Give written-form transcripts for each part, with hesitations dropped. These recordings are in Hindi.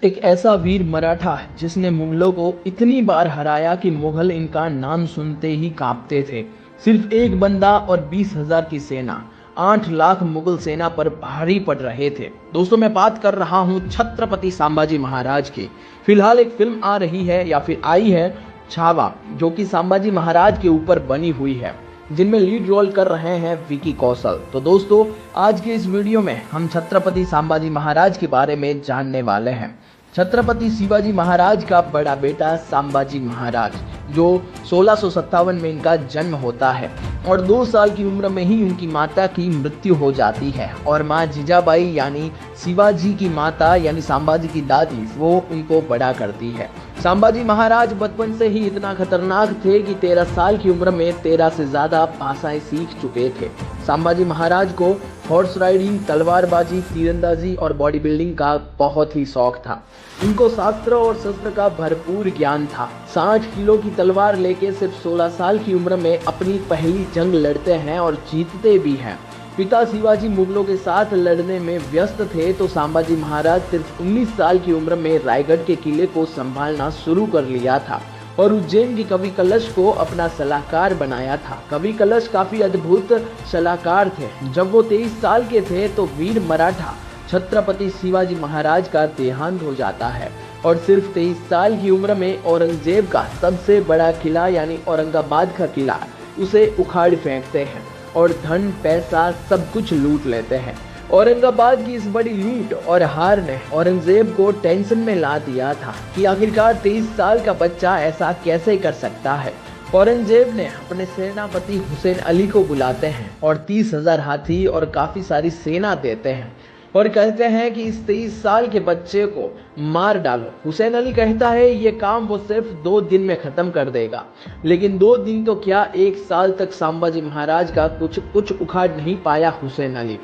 एक ऐसा वीर मराठा है जिसने मुगलों को इतनी बार हराया कि मुगल इनका नाम सुनते ही कांपते थे। सिर्फ एक बंदा और 20,000 की सेना 8 लाख मुगल सेना पर भारी पड़ रहे थे। दोस्तों, मैं बात कर रहा हूँ छत्रपति संभाजी महाराज की। फिलहाल एक फिल्म आ रही है या फिर आई है, छावा, जो कि संभाजी महाराज के ऊपर बनी हुई है, जिनमें लीड रोल कर रहे हैं विकी कौशल। तो दोस्तों, आज के इस वीडियो में हम छत्रपति संभाजी महाराज के बारे में जानने वाले हैं। छत्रपति शिवाजी महाराज का बड़ा बेटा संभाजी महाराज, जो 1657 में इनका जन्म होता है और 2 साल की उम्र में ही उनकी माता की मृत्यु हो जाती है और माँ जीजाबाई यानी शिवाजी की माता यानी संभाजी की दादी, वो उनको बड़ा करती है। संभाजी महाराज बचपन से ही इतना खतरनाक थे कि 13 साल की उम्र में 13 से ज्यादा भाषाएं सीख चुके थे। संभाजी महाराज को हॉर्स राइडिंग, तलवारबाजी, तीरंदाजी और बॉडी बिल्डिंग का बहुत ही शौक था। इनको शास्त्र और शस्त्र का भरपूर ज्ञान था। 60 किलो की तलवार लेके सिर्फ 16 साल की उम्र में अपनी पहली जंग लड़ते हैं और जीतते भी हैं। पिता शिवाजी मुगलों के साथ लड़ने में व्यस्त थे तो संभाजी महाराज सिर्फ 19 साल की उम्र में रायगढ़ के किले को संभालना शुरू कर लिया था और उज्जैन के कवि कलश को अपना सलाहकार बनाया था। कवि कलश काफी अद्भुत सलाहकार थे। जब वो 23 साल के थे तो वीर मराठा छत्रपति शिवाजी महाराज का देहांत हो जाता है और सिर्फ 23 साल की उम्र में औरंगजेब का सबसे बड़ा किला यानी औरंगाबाद का किला उसे उखाड़ फेंकते हैं और धन पैसा सब कुछ लूट लेते हैं। औरंगाबाद की इस बड़ी लूट और हार ने औरंगजेब को टेंशन में ला दिया था कि आखिरकार 23 साल का बच्चा ऐसा कैसे कर सकता है। औरंगजेब ने अपने सेनापति हुसैन अली को बुलाते हैं और 30,000 हाथी और काफी सारी सेना देते हैं और कहते हैं कि इस 23 साल के बच्चे को मार डालो। हुसैन अली कहता है ये काम वो सिर्फ 2 दिन में खत्म कर देगा, लेकिन 2 दिन तो क्या, 1 साल तक संभाजी महाराज का कुछ उखाड़ नहीं पाया हुसैन अली।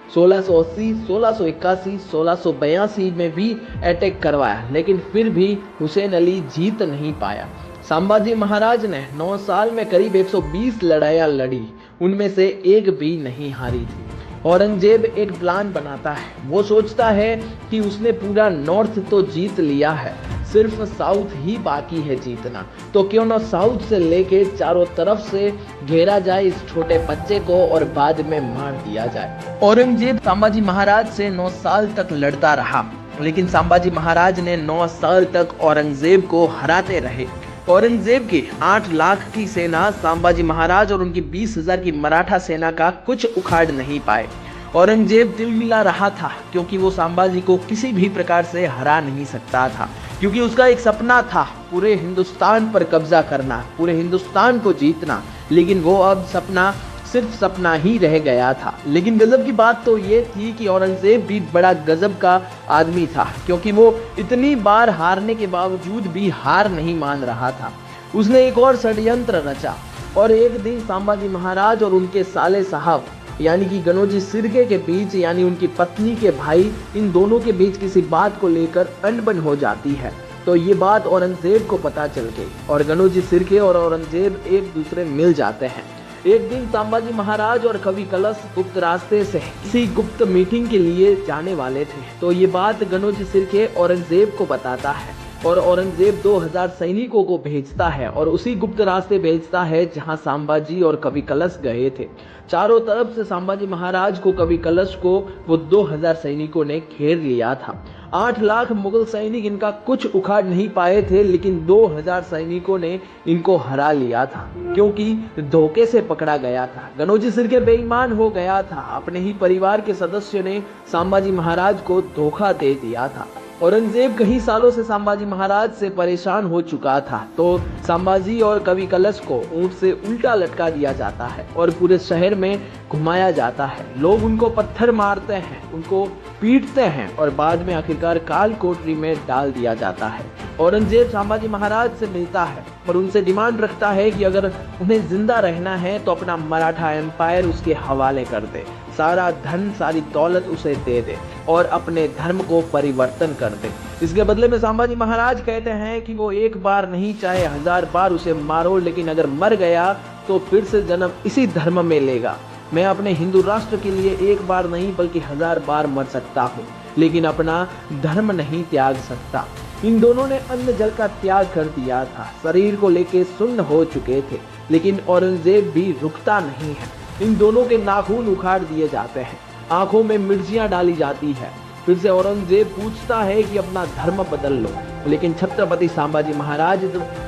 1680, 1681, 1682 में भी अटैक करवाया, लेकिन फिर भी हुसैन अली जीत नहीं पाया। संभाजी महाराज ने 9 साल में करीब 120 लड़ाइयाँ लड़ी, उनमें से एक भी नहीं हारी थी। औरंगजेब एक प्लान बनाता है। वो सोचता है कि उसने पूरा नॉर्थ तो जीत लिया है, सिर्फ साउथ ही बाकी है जीतना, तो क्यों ना साउथ से लेके चारों तरफ से घेरा जाए इस छोटे बच्चे को और बाद में मार दिया जाए। औरंगजेब संभाजी महाराज से 9 साल तक लड़ता रहा, लेकिन संभाजी महाराज ने 9 साल तक औरंगजेब को हराते रहे। औरंगजेब की 8 लाख की सेना संभाजी महाराज और उनकी 20,000 की मराठा सेना का कुछ उखाड़ नहीं पाए। औरंगजेब दिल मिला रहा था क्योंकि वो संभाजी को किसी भी प्रकार से हरा नहीं सकता था, क्योंकि उसका एक सपना था पूरे हिंदुस्तान पर कब्जा करना, पूरे हिंदुस्तान को जीतना, लेकिन वो अब सपना सिर्फ सपना ही रह गया था। लेकिन गजब की बात तो ये थी कि औरंगजेब भी बड़ा गजब का आदमी था, क्योंकि वो इतनी बार हारने के बावजूद भी हार नहीं मान रहा था। उसने एक और षड्यंत्र रचा और एक दिन संभाजी महाराज और उनके साले साहब यानी कि गनोजी सिरके के बीच यानी उनकी पत्नी के भाई, इन दोनों के बीच किसी बात को लेकर अनबन हो जाती है। तो ये बात औरंगजेब को पता चल गई और गनोजी सिरके और औरंगजेब एक दूसरे मिल जाते हैं। एक दिन संभाजी महाराज और कवि कलश गुप्त रास्ते से किसी गुप्त मीटिंग के लिए जाने वाले थे, तो ये बात गनोजी सिरके औरंगजेब को बताता है और औरंगजेब 2000 सैनिकों को भेजता है और उसी गुप्त रास्ते भेजता है जहां संभाजी और कवि कलश गए थे। चारों तरफ से संभाजी महाराज को, कवि कलश को वो 2000 सैनिकों ने घेर लिया था। 8 लाख मुगल सैनिक इनका कुछ उखाड़ नहीं पाए थे, लेकिन 2000 सैनिकों ने इनको हरा लिया था क्योंकि धोखे से पकड़ा गया था। गनोजी सिरके बेईमान हो गया था, अपने ही परिवार के सदस्य ने संभाजी महाराज को धोखा दे दिया था। औरंगजेब कई सालों से संभाजी महाराज से परेशान हो चुका था, तो संभाजी और कवि कलश को ऊंट से उल्टा लटका दिया जाता है और पूरे शहर में घुमाया जाता है। लोग उनको पत्थर मारते हैं, उनको पीटते हैं और बाद में आखिरकार काल कोठरी में डाल दिया जाता है। औरंगजेब संभाजी महाराज से मिलता है और उनसे डिमांड रखता है कि अगर उन्हें जिंदा रहना है तो अपना मराठा एम्पायर उसके हवाले कर दे, सारा धन सारी दौलत उसे दे दे और अपने धर्म को परिवर्तन कर दे। इसके बदले में संभाजी महाराज कहते हैं कि वो एक बार नहीं चाहे 1000 बार उसे मारो, लेकिन अगर मर गया तो फिर से जन्म इसी धर्म में लेगा। मैं अपने हिंदू राष्ट्र के लिए एक बार नहीं बल्कि 1000 बार मर सकता हूँ। लेकिन अपना धर्म नहीं त्याग सकता। इन दोनों ने अन्न जल का त्याग कर दिया था, शरीर को लेके सुन्न हो चुके थे, लेकिन औरंगजेब भी रुकता नहीं है। इन दोनों के नाखून उखाड़ दिए जाते हैं, आंखों में मिर्चियां डाली जाती है। फिर से औरंगजेब पूछता है कि अपना धर्म बदल लो, लेकिन छत्रपति संभाजी महाराज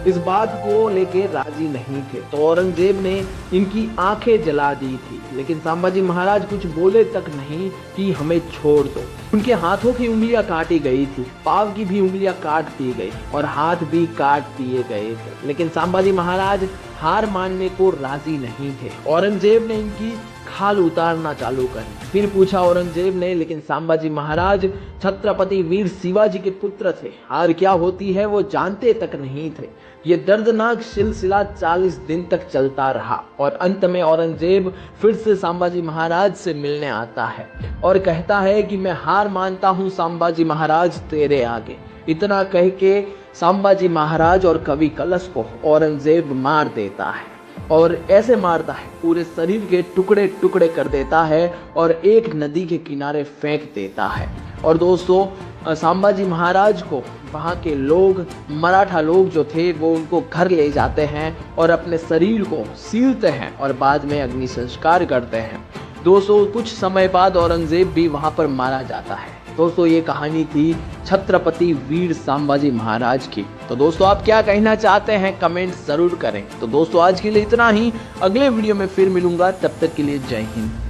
इस बात को लेके राजी नहीं थे। तो औरंगजेब ने इनकी आंखें जला दी थी, लेकिन संभाजी महाराज कुछ बोले तक नहीं कि हमें छोड़ दो। उनके हाथों की उंगलियां काटी गई थी, पांव की भी उंगलियां काट दी गई और हाथ भी काट दिए गए थे, लेकिन संभाजी महाराज हार मानने को राजी नहीं थे। औरंगजेब ने इनकी खाल उतारना चालू करी। फिर पूछा औरंगजेब ने, लेकिन संभाजी महाराज छत्रपति वीर शिवाजी के पुत्र थे, हार क्या होती है वो जानते तक नहीं थे। ये दर्दनाक सिलसिला 40 दिन तक चलता रहा और अंत में औरंगजेब फिर से संभाजी महाराज से मिलने आता है और कहता है कि मैं हार मानता हूँ संभाजी महाराज तेरे आगे। इतना कह के संभाजी महाराज और कवि कलश को औरंगजेब मार देता है और ऐसे मारता है पूरे शरीर के टुकड़े टुकड़े कर देता है और एक नदी के किनारे फेंक देता है। और दोस्तों संभाजी महाराज को वहाँ के लोग, मराठा लोग जो थे, वो उनको घर ले जाते हैं और अपने शरीर को सीलते हैं और बाद में अग्नि संस्कार करते हैं। दोस्तों कुछ समय बाद औरंगजेब भी वहाँ पर मारा जाता है। दोस्तों ये कहानी थी छत्रपति वीर संभाजी महाराज की। तो दोस्तों आप क्या कहना चाहते हैं कमेंट जरूर करें। तो दोस्तों आज के लिए इतना ही, अगले वीडियो में फिर मिलूंगा, तब तक के लिए जय हिंद।